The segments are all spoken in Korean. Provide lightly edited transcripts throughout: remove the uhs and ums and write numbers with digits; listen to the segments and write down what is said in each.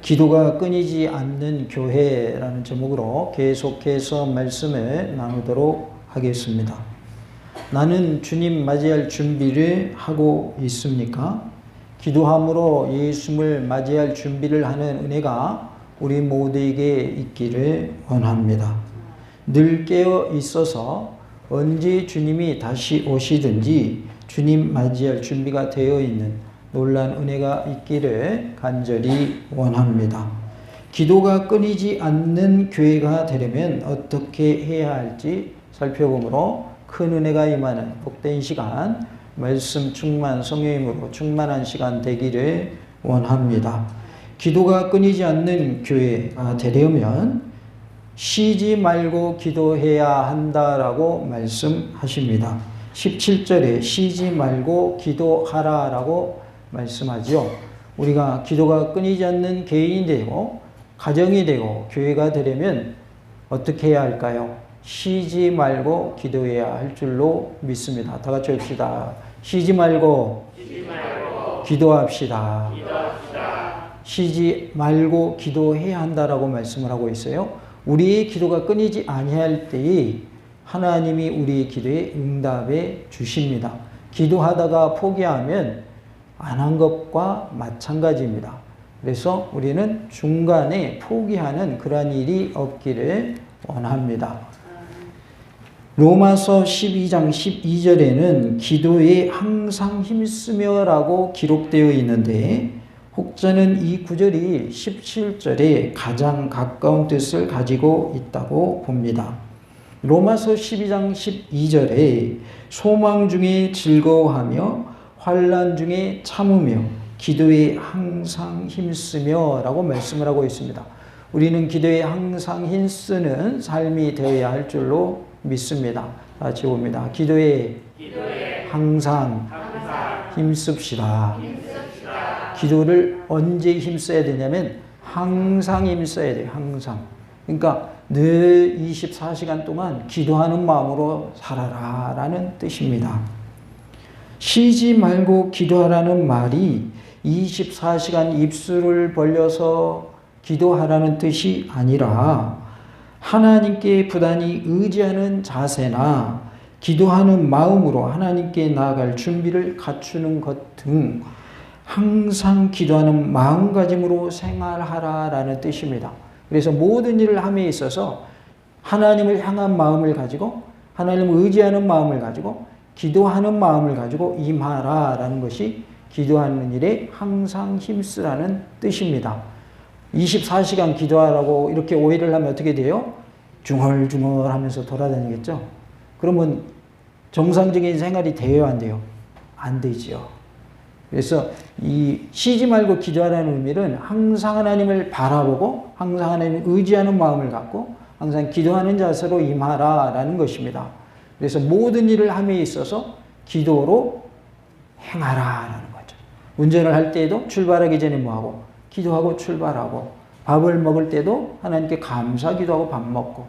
기도가 끊이지 않는 교회라는 제목으로 계속해서 말씀을 나누도록 하겠습니다. 나는 주님 맞이할 준비를 하고 있습니까? 기도함으로 예수님을 맞이할 준비를 하는 은혜가 우리 모두에게 있기를 원합니다. 늘 깨어 있어서 언제 주님이 다시 오시든지 주님 맞이할 준비가 되어 있는 놀란 은혜가 있기를 간절히 원합니다. 기도가 끊이지 않는 교회가 되려면 어떻게 해야 할지 살펴보므로 큰 은혜가 임하는 복된 시간, 말씀 충만, 성령님으로 충만한 시간 되기를 원합니다. 기도가 끊이지 않는 교회가 되려면 쉬지 말고 기도해야 한다라고 말씀하십니다. 17절에 쉬지 말고 기도하라라고 말씀하죠. 우리가 기도가 끊이지 않는 개인이 되고 가정이 되고 교회가 되려면 어떻게 해야 할까요? 쉬지 말고 기도해야 할 줄로 믿습니다. 다 같이 합시다. 쉬지 말고 기도합시다. 쉬지 말고 기도해야 한다라고 말씀을 하고 있어요. 우리의 기도가 끊이지 아니할 때에 하나님이 우리의 기도에 응답해 주십니다. 기도하다가 포기하면 안 한 것과 마찬가지입니다. 그래서 우리는 중간에 포기하는 그러한 일이 없기를 원합니다. 로마서 12장 12절에는 기도에 항상 힘쓰며 라고 기록되어 있는데 혹자는 이 구절이 17절에 가장 가까운 뜻을 가지고 있다고 봅니다. 로마서 12장 12절에 소망 중에 즐거워하며 환난 중에 참으며 기도에 항상 힘쓰며 라고 말씀을 하고 있습니다. 우리는 기도에 항상 힘쓰는 삶이 되어야 할 줄로 믿습니다. 같이 봅니다. 기도에 항상 힘씁시다. 기도를 언제 힘써야 되냐면 항상 힘써야 돼요. 항상. 그러니까 늘 24시간 동안 기도하는 마음으로 살아라 라는 뜻입니다. 쉬지 말고 기도하라는 말이 24시간 입술을 벌려서 기도하라는 뜻이 아니라 하나님께 부단히 의지하는 자세나 기도하는 마음으로 하나님께 나아갈 준비를 갖추는 것 등 항상 기도하는 마음가짐으로 생활하라라는 뜻입니다. 그래서 모든 일을 함에 있어서 하나님을 향한 마음을 가지고 하나님을 의지하는 마음을 가지고 기도하는 마음을 가지고 임하라라는 것이 기도하는 일에 항상 힘쓰라는 뜻입니다. 24시간 기도하라고 이렇게 오해를 하면 어떻게 돼요? 중얼중얼 하면서 돌아다니겠죠? 그러면 정상적인 생활이 돼요, 안 돼요? 안 되죠. 그래서 이 쉬지 말고 기도하라는 의미는 항상 하나님을 바라보고 항상 하나님을 의지하는 마음을 갖고 항상 기도하는 자세로 임하라라는 것입니다. 그래서 모든 일을 함에 있어서 기도로 행하라라는 거죠. 운전을 할 때에도 출발하기 전에 뭐하고? 기도하고 출발하고, 밥을 먹을 때도 하나님께 감사 기도하고 밥 먹고,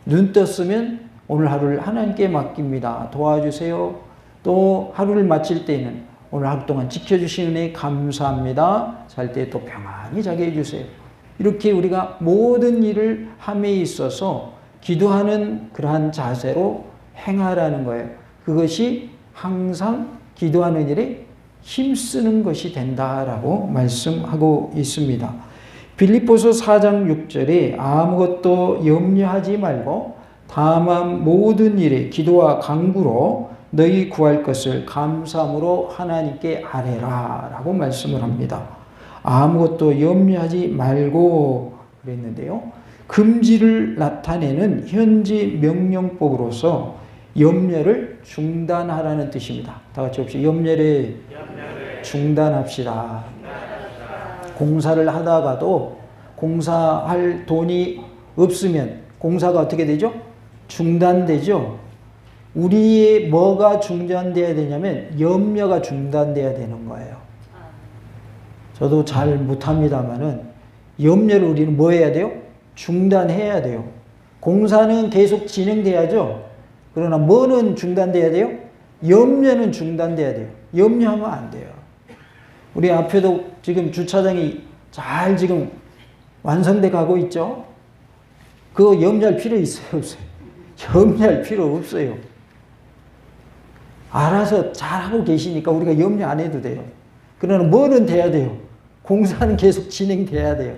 눈 떴으면 오늘 하루를 하나님께 맡깁니다. 도와주세요. 또 하루를 마칠 때에는 오늘 하루 동안 지켜주신 은혜에 감사합니다. 잘 때 또 평안히 자게 해주세요. 이렇게 우리가 모든 일을 함에 있어서 기도하는 그러한 자세로 행하라는 거예요. 그것이 항상 기도하는 일에 힘쓰는 것이 된다라고 말씀하고 있습니다. 빌립보서 4장 6절에 아무것도 염려하지 말고 다만 모든 일에 기도와 간구로 너희 구할 것을 감사함으로 하나님께 아뢰라 라고 말씀을 합니다. 아무것도 염려하지 말고 그랬는데요. 금지를 나타내는 현지 명령법으로서 염려를 중단하라는 뜻입니다. 다 같이 합시다. 염려를 중단합시다. 공사를 하다가도 공사할 돈이 없으면 공사가 어떻게 되죠? 중단되죠. 우리의 뭐가 중단돼야 되냐면 염려가 중단돼야 되는 거예요. 저도 잘 못합니다만은 염려를 우리는 뭐 해야 돼요? 중단해야 돼요. 공사는 계속 진행돼야죠. 그러나 뭐는 중단돼야 돼요? 염려는 중단돼야 돼요. 염려하면 안 돼요. 우리 앞에도 지금 주차장이 잘 지금 완성돼 가고 있죠. 그거 염려할 필요 있어요, 없어요? 염려할 필요 없어요. 알아서 잘하고 계시니까 우리가 염려 안 해도 돼요. 그러나 뭐는 돼야 돼요? 공사는 계속 진행돼야 돼요.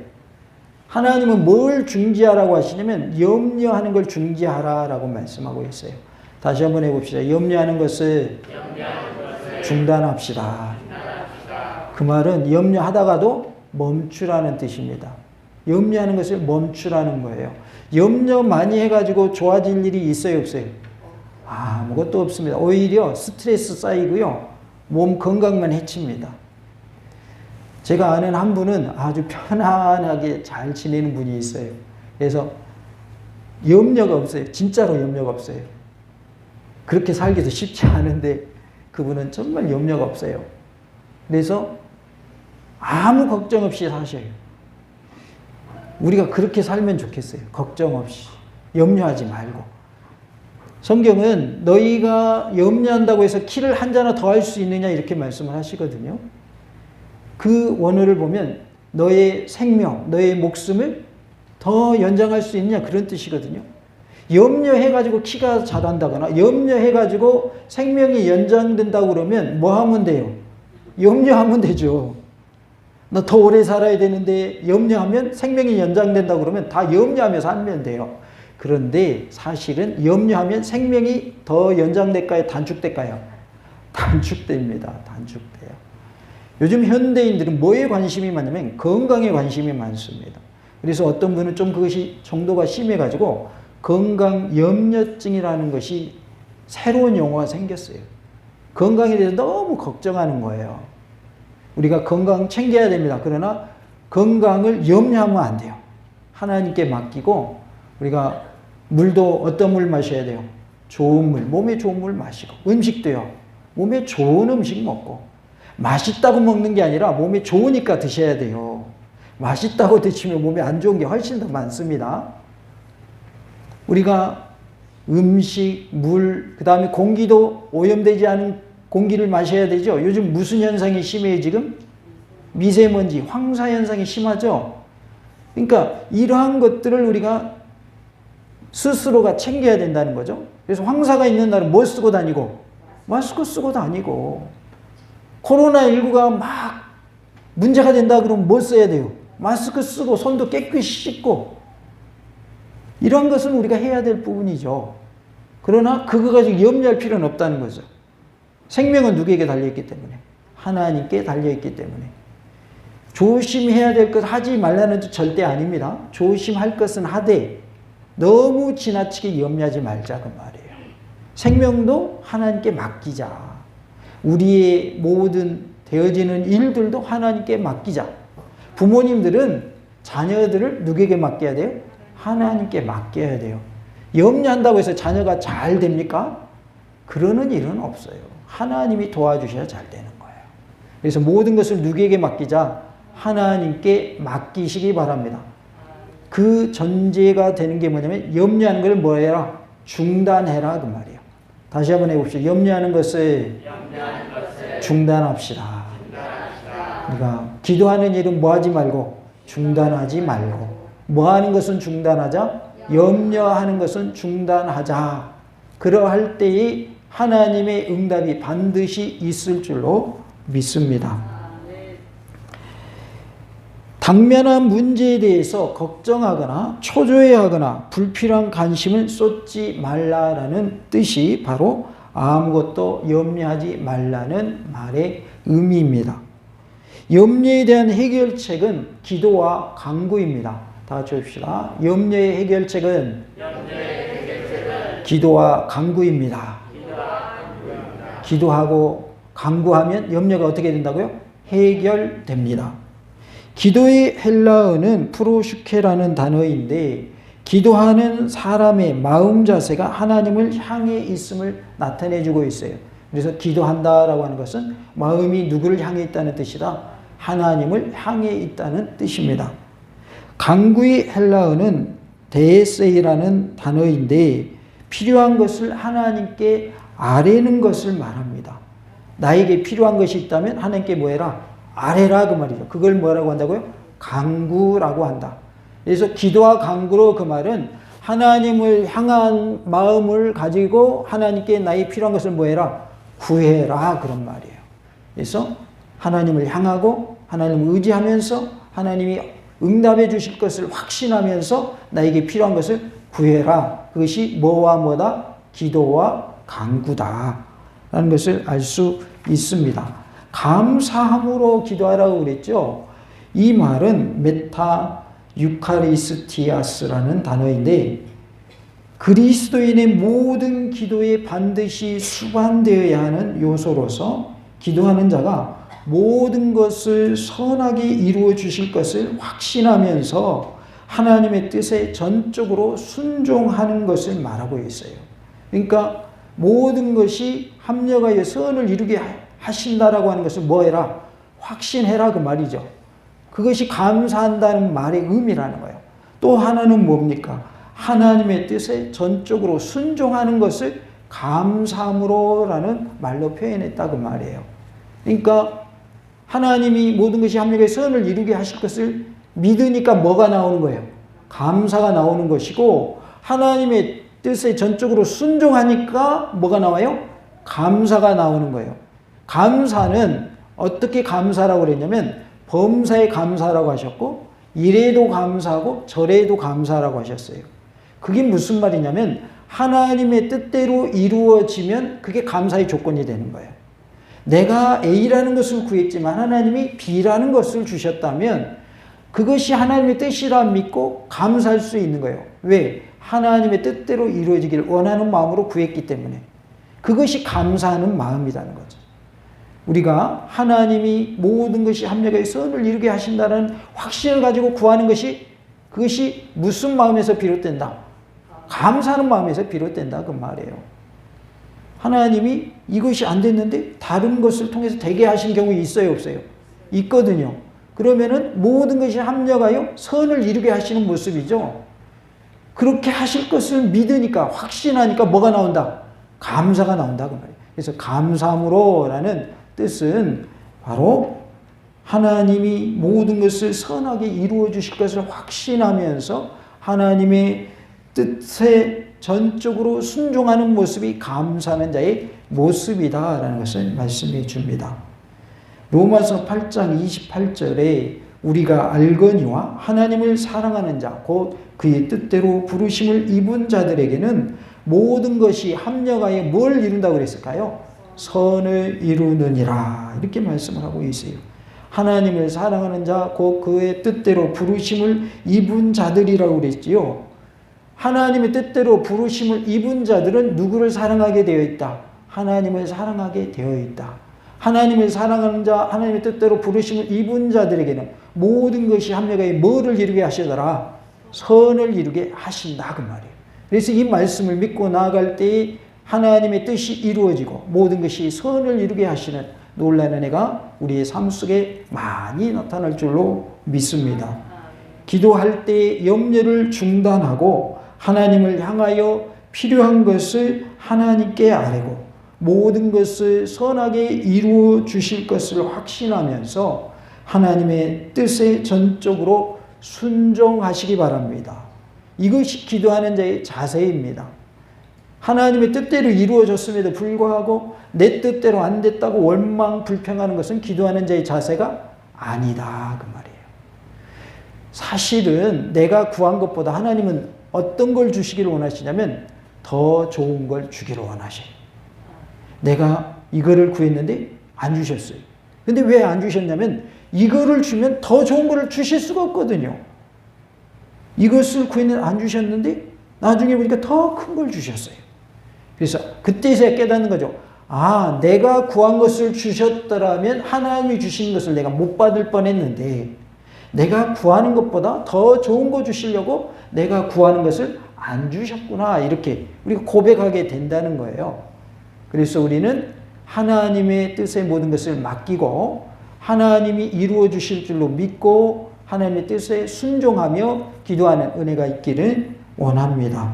하나님은 뭘 중지하라고 하시냐면 염려하는 걸 중지하라라고 말씀하고 있어요. 다시 한번 해봅시다. 염려하는 것을 중단합시다. 그 말은 염려하다가도 멈추라는 뜻입니다. 염려하는 것을 멈추라는 거예요. 염려 많이 해가지고 좋아질 일이 있어요, 없어요? 아무것도 없습니다. 오히려 스트레스 쌓이고요. 몸 건강만 해칩니다. 제가 아는 한 분은 아주 편안하게 잘 지내는 분이 있어요. 그래서 염려가 없어요. 진짜로 염려가 없어요. 그렇게 살기도 쉽지 않은데 그분은 정말 염려가 없어요. 그래서 아무 걱정 없이 사셔요. 우리가 그렇게 살면 좋겠어요. 걱정 없이. 염려하지 말고. 성경은 너희가 염려한다고 해서 키를 한 자나 더 할 수 있느냐 이렇게 말씀을 하시거든요. 그 원어를 보면 너의 생명, 너의 목숨을 더 연장할 수 있느냐 그런 뜻이거든요. 염려해가지고 키가 자란다거나 염려해가지고 생명이 연장된다고 그러면 뭐 하면 돼요? 염려하면 되죠. 너 더 오래 살아야 되는데 염려하면 생명이 연장된다고 그러면 다 염려하면서 살면 돼요. 그런데 사실은 염려하면 생명이 더 연장될까요? 단축될까요? 단축됩니다. 단축돼요. 요즘 현대인들은 뭐에 관심이 많냐면 건강에 관심이 많습니다. 그래서 어떤 분은 좀 그것이 정도가 심해가지고 건강염려증이라는 것이 새로운 용어가 생겼어요. 건강에 대해서 너무 걱정하는 거예요. 우리가 건강 챙겨야 됩니다. 그러나 건강을 염려하면 안 돼요. 하나님께 맡기고 우리가 물도 어떤 물 마셔야 돼요? 좋은 물, 몸에 좋은 물 마시고 음식도요. 몸에 좋은 음식 먹고 맛있다고 먹는 게 아니라 몸에 좋으니까 드셔야 돼요. 맛있다고 드시면 몸에 안 좋은 게 훨씬 더 많습니다. 우리가 음식, 물, 그 다음에 공기도 오염되지 않은 공기를 마셔야 되죠. 요즘 무슨 현상이 심해요 지금? 미세먼지, 황사 현상이 심하죠. 그러니까 이러한 것들을 우리가 스스로가 챙겨야 된다는 거죠. 그래서 황사가 있는 날은 뭐 쓰고 다니고? 마스크 쓰고 다니고. 코로나19가 막 문제가 된다 그러면 뭐 써야 돼요? 마스크 쓰고 손도 깨끗이 씻고. 이런 것은 우리가 해야 될 부분이죠. 그러나 그거 가지고 염려할 필요는 없다는 거죠. 생명은 누구에게 달려있기 때문에? 하나님께 달려있기 때문에. 조심해야 될 것 하지 말라는 뜻 절대 아닙니다. 조심할 것은 하되 너무 지나치게 염려하지 말자 그 말이에요. 생명도 하나님께 맡기자. 우리의 모든 되어지는 일들도 하나님께 맡기자. 부모님들은 자녀들을 누구에게 맡겨야 돼요? 하나님께 맡겨야 돼요. 염려한다고 해서 자녀가 잘 됩니까? 그러는 일은 없어요. 하나님이 도와주셔야 잘 되는 거예요. 그래서 모든 것을 누구에게 맡기자? 하나님께 맡기시기 바랍니다. 그 전제가 되는 게 뭐냐면 염려하는 걸 뭐 해라? 중단해라 그 말이에요. 다시 한번 해봅시다. 염려하는 것을 중단합시다. 그러니까 기도하는 일은 뭐 하지 말고 중단하지 말고 뭐 하는 것은 중단하자? 염려하는 것은 중단하자. 그러할 때에 하나님의 응답이 반드시 있을 줄로 믿습니다. 당면한 문제에 대해서 걱정하거나 초조해하거나 불필요한 관심을 쏟지 말라라는 뜻이 바로 아무것도 염려하지 말라는 말의 의미입니다. 염려에 대한 해결책은 기도와 간구입니다. 다 같이 해봅시다. 염려의 해결책은 기도와 간구입니다. 기도하고 간구하면 염려가 어떻게 된다고요? 해결됩니다. 기도의 헬라어는 프로슈케라는 단어인데 기도하는 사람의 마음 자세가 하나님을 향해 있음을 나타내주고 있어요. 그래서 기도한다라고 하는 것은 마음이 누구를 향해 있다는 뜻이다. 하나님을 향해 있다는 뜻입니다. 간구의 헬라어는 데세이라는 단어인데 필요한 것을 하나님께 아뢰는 것을 말합니다. 나에게 필요한 것이 있다면 하나님께 뭐 해라? 아뢰라 그 말이죠. 그걸 뭐라고 한다고요? 간구라고 한다. 그래서 기도와 간구로 그 말은 하나님을 향한 마음을 가지고 하나님께 나의 필요한 것을 뭐 해라? 구해라. 그런 말이에요. 그래서 하나님을 향하고 하나님을 의지하면서 하나님이 응답해 주실 것을 확신하면서 나에게 필요한 것을 구해라. 그것이 뭐와 뭐다? 기도와 간구다. 라는 것을 알 수 있습니다. 감사함으로 기도하라고 그랬죠. 이 말은 메타 유카리스티아스라는 단어인데 그리스도인의 모든 기도에 반드시 수반되어야 하는 요소로서 기도하는 자가 모든 것을 선하게 이루어 주실 것을 확신하면서 하나님의 뜻에 전적으로 순종하는 것을 말하고 있어요. 그러니까 모든 것이 합력하여 선을 이루게 하신다라고 하는 것을 뭐 해라? 확신해라 그 말이죠. 그것이 감사한다는 말의 의미라는 거예요. 또 하나는 뭡니까? 하나님의 뜻에 전적으로 순종하는 것을 감사함으로라는 말로 표현했다 그 말이에요. 그러니까 하나님이 모든 것이 합력의 선을 이루게 하실 것을 믿으니까 뭐가 나오는 거예요? 감사가 나오는 것이고 하나님의 뜻에 전적으로 순종하니까 뭐가 나와요? 감사가 나오는 거예요. 감사는 어떻게 감사라고 그랬냐면 범사에 감사라고 하셨고 이래도 감사하고 저래도 감사라고 하셨어요. 그게 무슨 말이냐면 하나님의 뜻대로 이루어지면 그게 감사의 조건이 되는 거예요. 내가 A라는 것을 구했지만 하나님이 B라는 것을 주셨다면 그것이 하나님의 뜻이라 믿고 감사할 수 있는 거예요. 왜? 하나님의 뜻대로 이루어지기를 원하는 마음으로 구했기 때문에. 그것이 감사하는 마음이라는 거죠. 우리가 하나님이 모든 것이 합력하여 선을 이루게 하신다는 확신을 가지고 구하는 것이 그것이 무슨 마음에서 비롯된다? 감사하는 마음에서 비롯된다 그 말이에요. 하나님이 이것이 안 됐는데 다른 것을 통해서 되게 하신 경우 있어요 없어요? 있거든요. 그러면은 모든 것이 합력하여 선을 이루게 하시는 모습이죠. 그렇게 하실 것을 믿으니까 확신하니까 뭐가 나온다? 감사가 나온다 그 말이에요. 그래서 감사함으로라는 뜻은 바로 하나님이 모든 것을 선하게 이루어 주실 것을 확신하면서 하나님의 뜻에 전적으로 순종하는 모습이 감사하는 자의 모습이다라는 것을 말씀해 줍니다. 로마서 8장 28절에 우리가 알거니와 하나님을 사랑하는 자 곧 그의 뜻대로 부르심을 입은 자들에게는 모든 것이 합력하여 뭘 이룬다고 그랬을까요? 선을 이루느니라 이렇게 말씀을 하고 있어요. 하나님을 사랑하는 자 곧 그의 뜻대로 부르심을 입은 자들이라고 그랬지요. 하나님의 뜻대로 부르심을 입은 자들은 누구를 사랑하게 되어 있다? 하나님을 사랑하게 되어 있다. 하나님을 사랑하는 자, 하나님의 뜻대로 부르심을 입은 자들에게는 모든 것이 합력하여 뭐를 이루게 하시더라? 선을 이루게 하신다 그 말이에요. 그래서 이 말씀을 믿고 나아갈 때에 하나님의 뜻이 이루어지고 모든 것이 선을 이루게 하시는 놀라운 은혜가 우리의 삶 속에 많이 나타날 줄로 믿습니다. 기도할 때 염려를 중단하고 하나님을 향하여 필요한 것을 하나님께 아뢰고 모든 것을 선하게 이루어 주실 것을 확신하면서 하나님의 뜻에 전적으로 순종하시기 바랍니다. 이것이 기도하는 자의 자세입니다. 하나님의 뜻대로 이루어졌음에도 불구하고 내 뜻대로 안 됐다고 원망 불평하는 것은 기도하는 자의 자세가 아니다 그 말이에요. 사실은 내가 구한 것보다 하나님은 어떤 걸 주시기를 원하시냐면 더 좋은 걸 주기를 원하셔요. 내가 이거를 구했는데 안 주셨어요. 근데 왜 안 주셨냐면 이거를 주면 더 좋은 거를 주실 수가 없거든요. 이것을 구했는데 안 주셨는데 나중에 보니까 더 큰 걸 주셨어요. 그래서 그때서야 깨닫는 거죠. 아, 내가 구한 것을 주셨더라면 하나님이 주신 것을 내가 못 받을 뻔했는데 내가 구하는 것보다 더 좋은 거 주시려고 내가 구하는 것을 안 주셨구나. 이렇게 우리가 고백하게 된다는 거예요. 그래서 우리는 하나님의 뜻에 모든 것을 맡기고 하나님이 이루어 주실 줄로 믿고 하나님의 뜻에 순종하며 기도하는 은혜가 있기를 원합니다.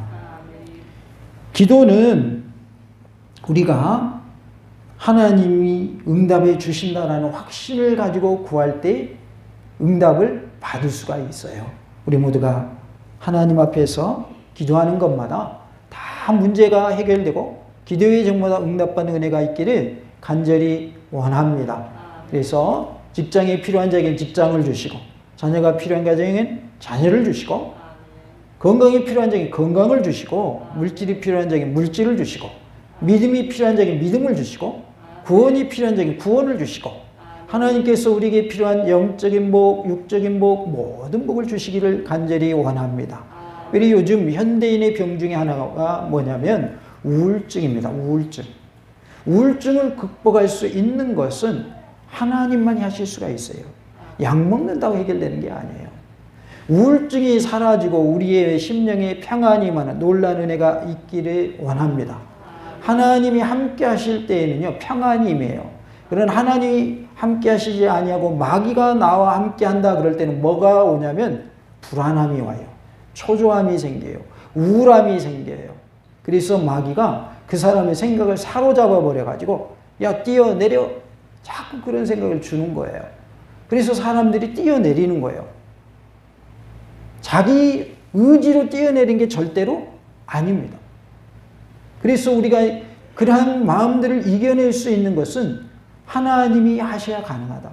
기도는 우리가 하나님이 응답해 주신다라는 확신을 가지고 구할 때 응답을 받을 수가 있어요. 우리 모두가 하나님 앞에서 기도하는 것마다 다 문제가 해결되고 기도의 제목마다 응답받는 은혜가 있기를 간절히 원합니다. 그래서 직장이 필요한 자에게는 직장을 주시고, 자녀가 필요한 가정에는 자녀를 주시고, 건강이 필요한 자에게 건강을 주시고, 물질이 필요한 자에게 물질을 주시고, 믿음이 필요한 자에게 믿음을 주시고, 구원이 필요한 자에게 구원을 주시고, 하나님께서 우리에게 필요한 영적인 복, 육적인 복, 모든 복을 주시기를 간절히 원합니다. 그리고 요즘 현대인의 병 중에 하나가 뭐냐면 우울증입니다. 우울증을 극복할 수 있는 것은 하나님만이 하실 수가 있어요. 약 먹는다고 해결되는 게 아니에요. 우울증이 사라지고 우리의 심령에 평안이 많은 놀라운 은혜가 있기를 원합니다. 하나님이 함께 하실 때에는요, 평안이 임해요. 그런 하나님이 함께 하시지 아니하고 마귀가 나와 함께 한다 그럴 때는 뭐가 오냐면 불안함이 와요. 초조함이 생겨요. 우울함이 생겨요. 그래서 마귀가 그 사람의 생각을 사로잡아 버려가지고 야 뛰어내려, 자꾸 그런 생각을 주는 거예요. 그래서 사람들이 뛰어내리는 거예요. 자기 의지로 뛰어내린 게 절대로 아닙니다. 그래서 우리가 그러한 마음들을 이겨낼 수 있는 것은 하나님이 하셔야 가능하다.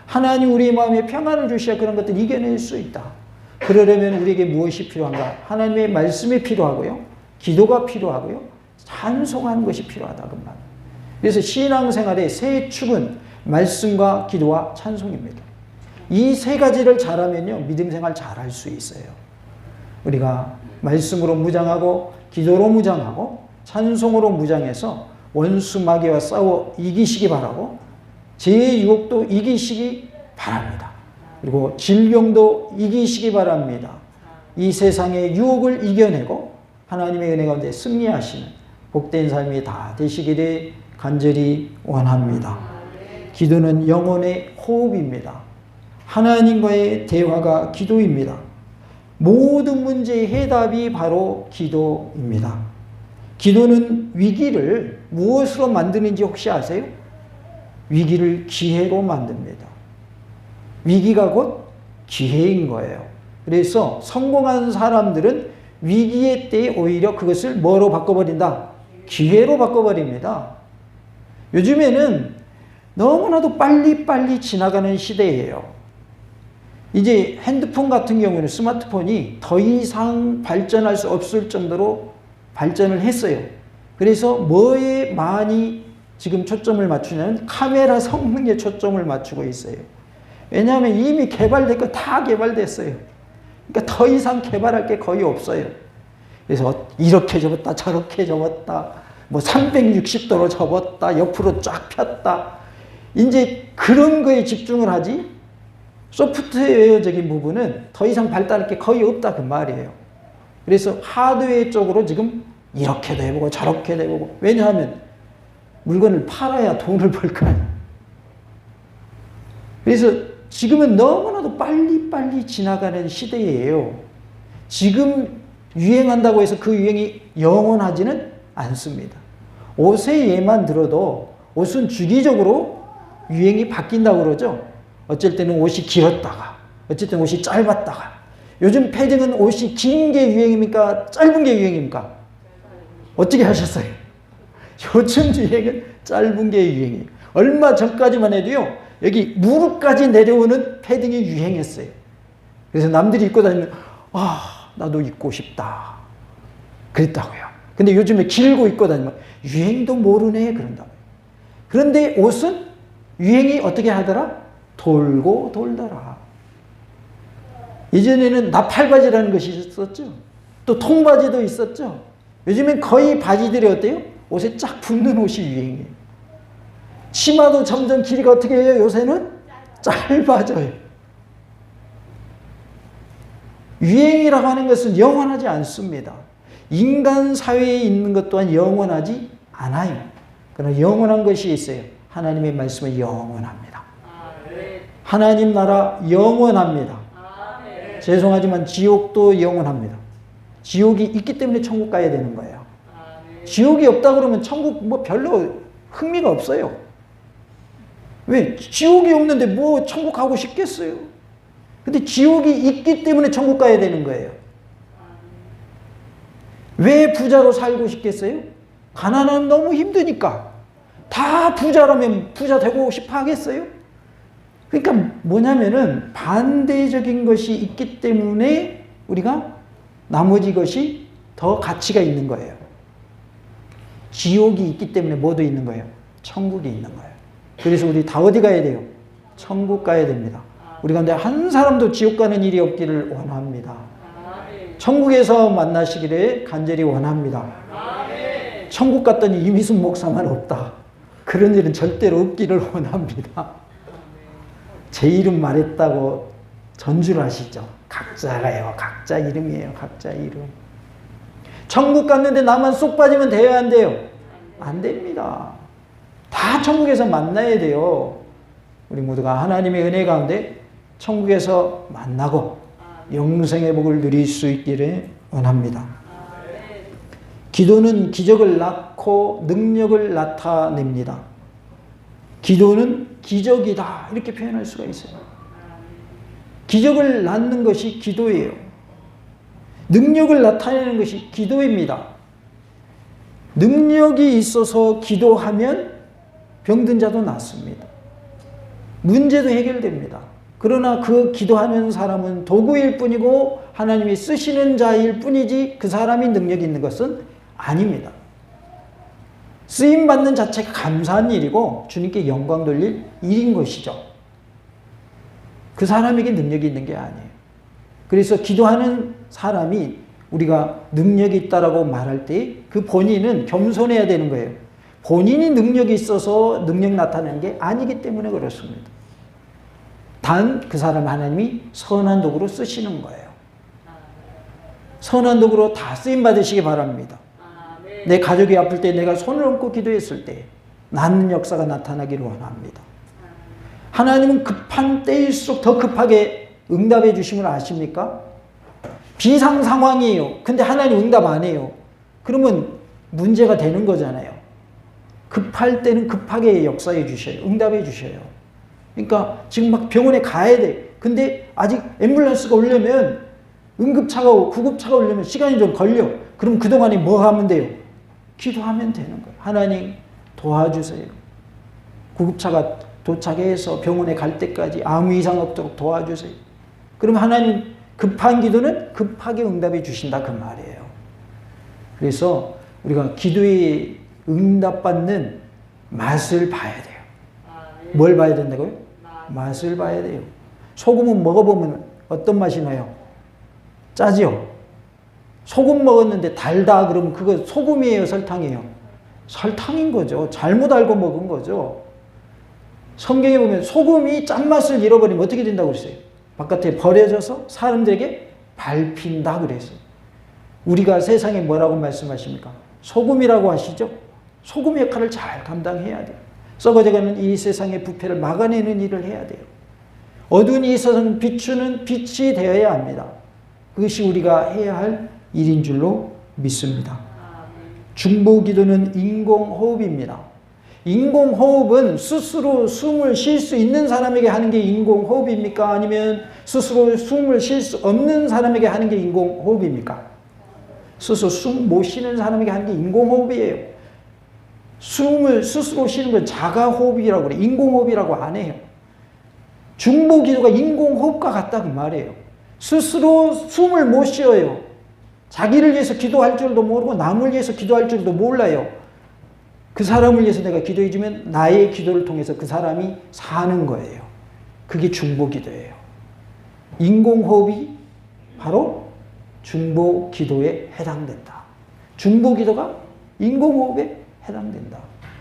하나님 우리의 마음에 평안을 주셔야 그런 것들을 이겨낼 수 있다. 그러려면 우리에게 무엇이 필요한가? 하나님의 말씀이 필요하고요. 기도가 필요하고요. 찬송하는 것이 필요하다. 그 말. 그래서 신앙생활의 세 축은 말씀과 기도와 찬송입니다. 이 세 가지를 잘하면요, 믿음생활 잘할 수 있어요. 우리가 말씀으로 무장하고 기도로 무장하고 찬송으로 무장해서 원수 마귀와 싸워 이기시기 바라고, 죄의 유혹도 이기시기 바랍니다. 그리고 질병도 이기시기 바랍니다. 이 세상의 유혹을 이겨내고 하나님의 은혜 가운데 승리하시는 복된 삶이 다 되시기를 간절히 원합니다. 기도는 영혼의 호흡입니다. 하나님과의 대화가 기도입니다. 모든 문제의 해답이 바로 기도입니다. 기도는 위기를 무엇으로 만드는지 혹시 아세요? 위기를 기회로 만듭니다. 위기가 곧 기회인 거예요. 그래서 성공한 사람들은 위기의 때에 오히려 그것을 뭐로 바꿔버린다? 기회로 바꿔버립니다. 요즘에는 너무나도 빨리빨리 지나가는 시대예요. 이제 핸드폰 같은 경우는 스마트폰이 더 이상 발전할 수 없을 정도로 발전을 했어요. 그래서 뭐에 많이 지금 초점을 맞추냐면 카메라 성능에 초점을 맞추고 있어요. 왜냐하면 이미 개발된 거 다 개발됐어요. 그러니까 더 이상 개발할 게 거의 없어요. 그래서 이렇게 접었다 저렇게 접었다 뭐 360도로 접었다 옆으로 쫙 폈다, 이제 그런 거에 집중을 하지 소프트웨어적인 부분은 더 이상 발달할 게 거의 없다 그 말이에요. 그래서 하드웨어 쪽으로 지금 이렇게도 해보고 저렇게도 해보고, 왜냐하면 물건을 팔아야 돈을 벌 거 아니에요. 그래서 지금은 너무나도 빨리빨리 지나가는 시대예요. 지금 유행한다고 해서 그 유행이 영원하지는 않습니다. 옷의 예만 들어도 옷은 주기적으로 유행이 바뀐다고 그러죠. 어쩔 때는 옷이 길었다가 어쩔 때는 옷이 짧았다가, 요즘 패딩은 옷이 긴 게 유행입니까? 짧은 게 유행입니까? 어떻게 하셨어요? 요즘 유행은 짧은 게 유행이에요. 얼마 전까지만 해도요, 여기 무릎까지 내려오는 패딩이 유행했어요. 그래서 남들이 입고 다니면 나도 입고 싶다 그랬다고요. 근데 요즘에 길고 입고 다니면 유행도 모르네 그런다고요. 그런데 옷은 유행이 어떻게 하더라? 돌고 돌더라. 이전에는 나팔바지라는 것이 있었죠. 또 통바지도 있었죠. 요즘엔 거의 바지들이 어때요? 옷에 쫙 붙는 옷이 유행이에요. 치마도 점점 길이가 어떻게 해요? 요새는 짧아져요. 유행이라고 하는 것은 영원하지 않습니다. 인간 사회에 있는 것 또한 영원하지 않아요. 그러나 영원한 것이 있어요. 하나님의 말씀은 영원합니다. 하나님 나라 영원합니다. 죄송하지만 지옥도 영원합니다. 지옥이 있기 때문에 천국 가야 되는 거예요. 지옥이 없다 그러면 천국 뭐 별로 흥미가 없어요. 왜? 지옥이 없는데 뭐 천국 가고 싶겠어요? 근데 지옥이 있기 때문에 천국 가야 되는 거예요. 왜 부자로 살고 싶겠어요? 가난은 너무 힘드니까. 다 부자라면 부자 되고 싶어 하겠어요? 그러니까 뭐냐면은 반대적인 것이 있기 때문에 우리가 나머지 것이 더 가치가 있는 거예요. 지옥이 있기 때문에 뭐도 있는 거예요? 천국이 있는 거예요. 그래서 우리 다 어디 가야 돼요? 천국 가야 됩니다. 우리 가운데 한 사람도 지옥 가는 일이 없기를 원합니다. 천국에서 만나시기를 간절히 원합니다. 천국 갔더니 이미순 목사만 없다. 그런 일은 절대로 없기를 원합니다. 제 이름 말했다고 전주를 하시죠. 각자가요. 각자 이름이에요. 각자 이름. 천국 갔는데 나만 쏙 빠지면 돼요? 안 돼요? 안 됩니다. 다 천국에서 만나야 돼요. 우리 모두가 하나님의 은혜 가운데 천국에서 만나고 영생의 복을 누릴 수 있기를 원합니다. 기도는 기적을 낳고 능력을 나타냅니다. 기도는 기적이다 이렇게 표현할 수가 있어요. 기적을 낳는 것이 기도예요. 능력을 나타내는 것이 기도입니다. 능력이 있어서 기도하면 병든 자도 낫습니다. 문제도 해결됩니다. 그러나 그 기도하는 사람은 도구일 뿐이고 하나님이 쓰시는 자일 뿐이지 그 사람이 능력이 있는 것은 아닙니다. 쓰임받는 자체가 감사한 일이고 주님께 영광 돌릴 일인 것이죠. 그 사람에게 능력이 있는 게 아니에요. 그래서 기도하는 사람이 우리가 능력이 있다라고 말할 때 그 본인은 겸손해야 되는 거예요. 본인이 능력이 있어서 능력 나타내는 게 아니기 때문에 그렇습니다. 단 그 사람 하나님이 선한 도구로 쓰시는 거예요. 선한 도구로 다 쓰임 받으시기 바랍니다. 내 가족이 아플 때 내가 손을 얹고 기도했을 때 낫는 역사가 나타나기를 원합니다. 하나님은 급한 때일수록 더 급하게 응답해 주심을 아십니까? 비상 상황이에요. 근데 하나님 응답 안 해요. 그러면 문제가 되는 거잖아요. 급할 때는 급하게 역사해 주셔요. 응답해 주셔요. 그러니까 지금 막 병원에 가야 돼. 근데 아직 앰뷸런스가 오려면 응급차가 오고 구급차가 오려면 시간이 좀 걸려. 그럼 그동안에 뭐 하면 돼요? 기도하면 되는 거예요. 하나님 도와주세요. 구급차가 도착해서 병원에 갈 때까지 아무 이상 없도록 도와주세요. 그럼 하나님 급한 기도는 급하게 응답해 주신다 그 말이에요. 그래서 우리가 기도에 응답받는 맛을 봐야 돼요. 뭘 봐야 된다고요? 맛을 봐야 돼요. 소금은 먹어보면 어떤 맛이 나요? 짜죠? 소금 먹었는데 달다 그러면 그거 소금이에요? 설탕이에요? 설탕인 거죠. 잘못 알고 먹은 거죠. 성경에 보면 소금이 짠맛을 잃어버리면 어떻게 된다고 그랬어요? 바깥에 버려져서 사람들에게 밟힌다 그랬어요. 우리가 세상에 뭐라고 말씀하십니까? 소금이라고 하시죠? 소금 역할을 잘 감당해야 돼요. 썩어져가는 이 세상의 부패를 막아내는 일을 해야 돼요. 어두운 이 세상을 비추는 빛이 되어야 합니다. 그것이 우리가 해야 할 일인 줄로 믿습니다. 중보기도는 인공호흡입니다. 인공호흡은 스스로 숨을 쉴 수 있는 사람에게 하는 게 인공호흡입니까? 아니면 스스로 숨을 쉴 수 없는 사람에게 하는 게 인공호흡입니까? 스스로 숨 못 쉬는 사람에게 하는 게 인공호흡이에요. 숨을 스스로 쉬는 건 자가호흡이라고 그래요. 인공호흡이라고 안 해요. 중보기도가 인공호흡과 같다 그 말이에요. 스스로 숨을 못 쉬어요. 자기를 위해서 기도할 줄도 모르고 남을 위해서 기도할 줄도 몰라요. 그 사람을 위해서 내가 기도해 주면 나의 기도를 통해서 그 사람이 사는 거예요. 그게 중보기도예요. 인공호흡이 바로 중보기도에 해당된다. 중보기도가 인공호흡에 해당된다.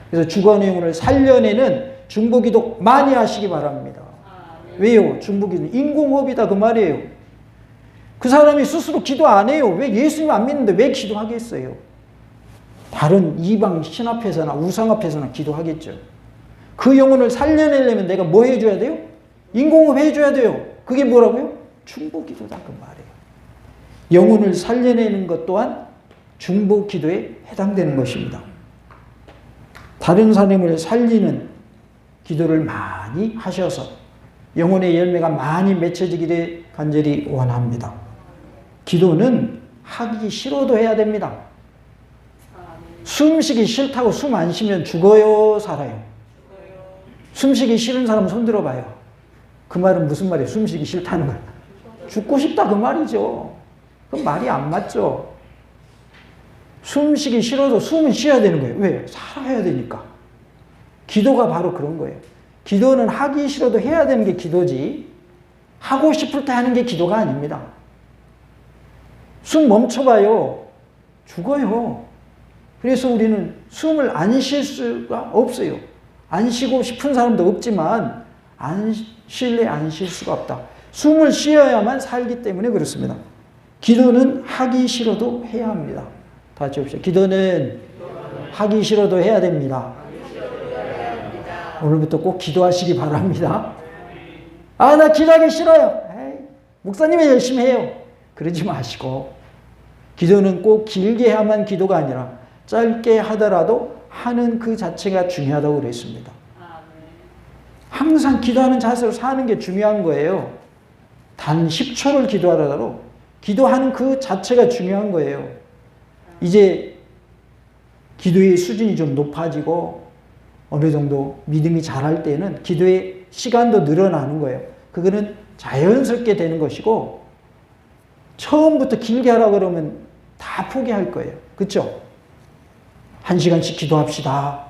그래서 주간의 영혼을 살려내는 중보기도 많이 하시기 바랍니다. 왜요? 중보기도는 인공호흡이다 그 말이에요. 그 사람이 스스로 기도 안 해요. 왜 예수님 안 믿는데 왜 기도하겠어요? 다른 이방 신 앞에서나 우상 앞에서나 기도하겠죠. 그 영혼을 살려내려면 내가 뭐 해줘야 돼요? 인공호흡 해줘야 돼요. 그게 뭐라고요? 중보기도다 그 말이에요. 영혼을 살려내는 것 또한 중보기도에 해당되는 것입니다. 다른 사람을 살리는 기도를 많이 하셔서 영혼의 열매가 많이 맺혀지기를 간절히 원합니다. 기도는 하기 싫어도 해야 됩니다. 숨쉬기 싫다고 숨 안 쉬면 죽어요, 살아요? 숨쉬기 싫은 사람 손 들어봐요. 그 말은 무슨 말이에요? 숨쉬기 싫다는 말. 죽고 싶다 그 말이죠. 그 말이 안 맞죠. 숨쉬기 싫어도 숨은 쉬어야 되는 거예요. 왜? 살아야 되니까. 기도가 바로 그런 거예요. 기도는 하기 싫어도 해야 되는 게 기도지, 하고 싶을 때 하는 게 기도가 아닙니다. 숨 멈춰봐요. 죽어요. 그래서 우리는 숨을 안 쉴 수가 없어요. 안 쉬고 싶은 사람도 없지만 안 쉴래 안 쉴 수가 없다. 숨을 쉬어야만 살기 때문에 그렇습니다. 기도는 하기 싫어도 해야 합니다. 다 같이 봅시다. 기도는 하기 싫어도 해야 됩니다. 오늘부터 꼭 기도하시기 바랍니다. 아, 나 기도하기 싫어요. 에이, 목사님이 열심히 해요. 그러지 마시고, 기도는 꼭 길게 해야만 기도가 아니라 짧게 하더라도 하는 그 자체가 중요하다고 그랬습니다. 항상 기도하는 자세로 사는 게 중요한 거예요. 단 10초를 기도하더라도 기도하는 그 자체가 중요한 거예요. 이제 기도의 수준이 좀 높아지고 어느 정도 믿음이 자랄 때는 기도의 시간도 늘어나는 거예요. 그거는 자연스럽게 되는 것이고, 처음부터 길게 하라고 그러면 다 포기할 거예요. 그렇죠? 1시간씩 기도합시다.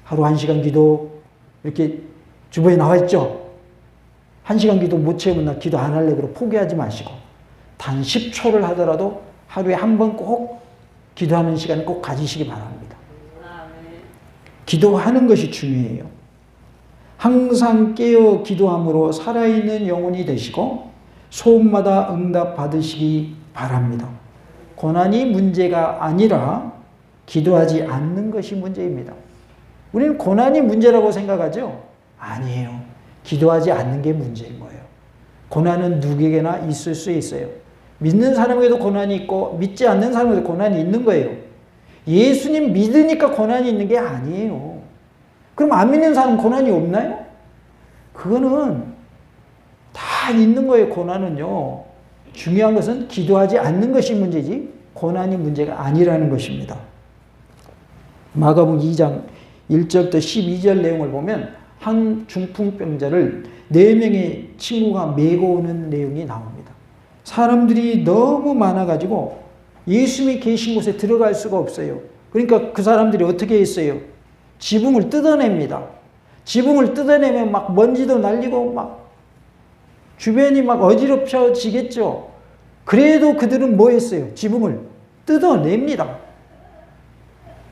하루 1시간 기도 이렇게 주보에 나와 있죠? 1시간 기도 못 채우면 나 기도 안 할래 그러고 포기하지 마시고, 단 10초를 하더라도 하루에 한 번 꼭 기도하는 시간을 꼭 가지시기 바랍니다. 기도하는 것이 중요해요. 항상 깨어 기도함으로 살아있는 영혼이 되시고 소원마다 응답 받으시기 바랍니다. 고난이 문제가 아니라 기도하지 않는 것이 문제입니다. 우리는 고난이 문제라고 생각하죠? 아니에요. 기도하지 않는 게 문제인 거예요. 고난은 누구에게나 있을 수 있어요. 믿는 사람에게도 고난이 있고 믿지 않는 사람에게도 고난이 있는 거예요. 예수님 믿으니까 고난이 있는 게 아니에요. 그럼 안 믿는 사람 고난이 없나요? 그거는 다 있는 거예요. 고난은요. 중요한 것은 기도하지 않는 것이 문제지 고난이 문제가 아니라는 것입니다. 마가복음 2장 1절부터 12절 내용을 보면 한 중풍병자를 4명의 친구가 메고 오는 내용이 나옵니다. 사람들이 너무 많아가지고 예수님이 계신 곳에 들어갈 수가 없어요. 그러니까 그 사람들이 어떻게 했어요? 지붕을 뜯어냅니다. 지붕을 뜯어내면 막 먼지도 날리고 막 주변이 막 어지럽혀지겠죠. 그래도 그들은 뭐 했어요? 지붕을 뜯어냅니다.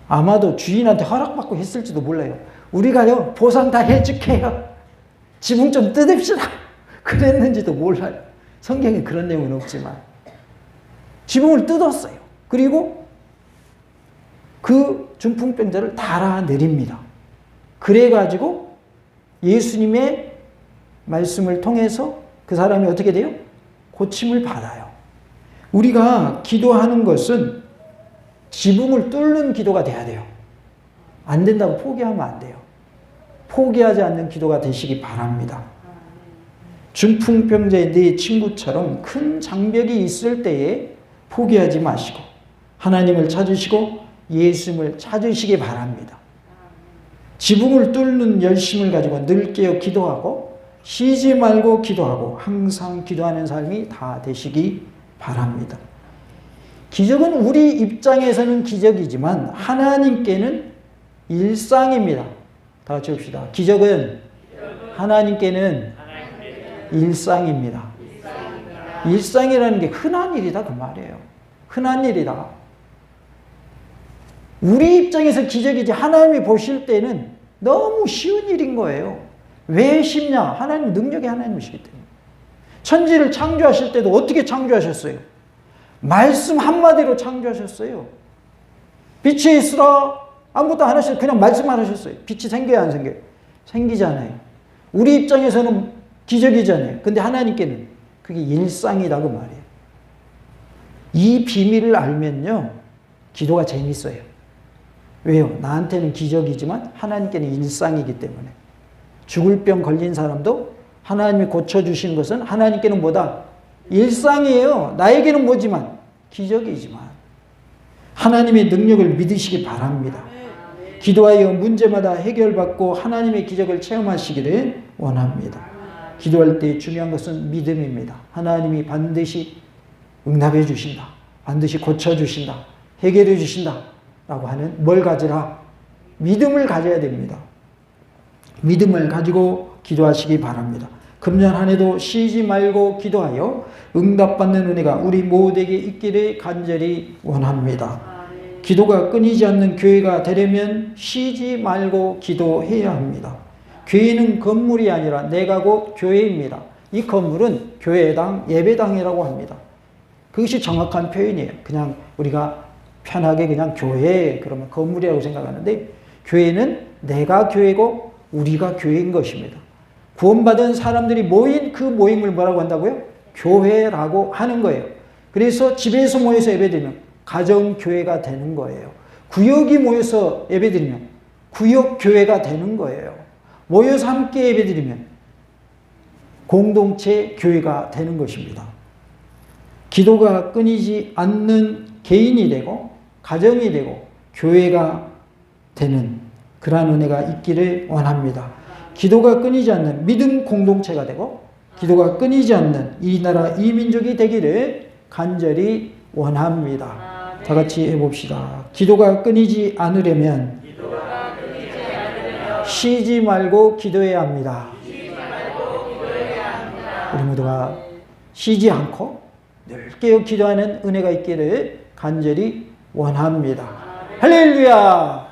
아마도 주인한테 허락받고 했을지도 몰라요. 우리가요, 보상 다 해줄게요. 지붕 좀 뜯읍시다. 그랬는지도 몰라요. 성경에 그런 내용은 없지만. 지붕을 뜯었어요. 그리고 그 중풍병자를 달아내립니다. 그래가지고 예수님의 말씀을 통해서 그 사람이 어떻게 돼요? 고침을 받아요. 우리가 기도하는 것은 지붕을 뚫는 기도가 돼야 돼요. 안 된다고 포기하면 안 돼요. 포기하지 않는 기도가 되시기 바랍니다. 중풍병자의 네 친구처럼 큰 장벽이 있을 때에 포기하지 마시고 하나님을 찾으시고 예수님을 찾으시기 바랍니다. 지붕을 뚫는 열심을 가지고 늘 깨어 기도하고 쉬지 말고 기도하고 항상 기도하는 삶이 다 되시기 바랍니다. 기적은 우리 입장에서는 기적이지만 하나님께는 일상입니다. 다 같이 봅시다. 기적은 하나님께는 일상입니다. 일상이라는 게 흔한 일이다 그 말이에요. 흔한 일이다. 우리 입장에서 기적이지 하나님이 보실 때는 너무 쉬운 일인 거예요. 왜 쉽냐? 하나님 능력이 하나님이시기 때문에. 천지를 창조하실 때도 어떻게 창조하셨어요? 말씀 한마디로 창조하셨어요. 빛이 있으라 아무것도 안 하셨어요. 그냥 말씀만 하셨어요. 빛이 생겨야 안 생겨요? 생기잖아요. 우리 입장에서는 기적이잖아요. 근데 하나님께는 그게 일상이다 그 말이에요. 이 비밀을 알면요, 기도가 재밌어요. 왜요? 나한테는 기적이지만 하나님께는 일상이기 때문에. 죽을 병 걸린 사람도 하나님이 고쳐주신 것은 하나님께는 뭐다? 일상이에요. 나에게는 뭐지만? 기적이지만. 하나님의 능력을 믿으시기 바랍니다. 기도하여 문제마다 해결받고 하나님의 기적을 체험하시기를 원합니다. 기도할 때 중요한 것은 믿음입니다. 하나님이 반드시 응답해 주신다. 반드시 고쳐주신다. 해결해 주신다. 라고 하는 뭘 가지라? 믿음을 가져야 됩니다. 믿음을 가지고 기도하시기 바랍니다. 금년 한 해도 쉬지 말고 기도하여 응답받는 은혜가 우리 모두에게 있기를 간절히 원합니다. 기도가 끊이지 않는 교회가 되려면 쉬지 말고 기도해야 합니다. 교회는 건물이 아니라 내가 곧 교회입니다. 이 건물은 교회당, 예배당이라고 합니다. 그것이 정확한 표현이에요. 그냥 우리가 편하게 그냥 교회 그러면 건물이라고 생각하는데 교회는 내가 교회고 우리가 교회인 것입니다. 구원받은 사람들이 모인 그 모임을 뭐라고 한다고요? 교회라고 하는 거예요. 그래서 집에서 모여서 예배드리면 가정교회가 되는 거예요. 구역이 모여서 예배드리면 구역교회가 되는 거예요. 모여서 함께 예배드리면 공동체 교회가 되는 것입니다. 기도가 끊이지 않는 개인이 되고 가정이 되고 교회가 되는 그러한 은혜가 있기를 원합니다. 기도가 끊이지 않는 믿음 공동체가 되고 기도가 끊이지 않는 이 나라 이 민족이 되기를 간절히 원합니다. 다 같이 해봅시다. 기도가 끊이지 않으려면 쉬지 말고 기도해야 합니다. 우리 모두가 쉬지 않고 늘 깨어 기도하는 은혜가 있기를 간절히 원합니다. 할렐루야!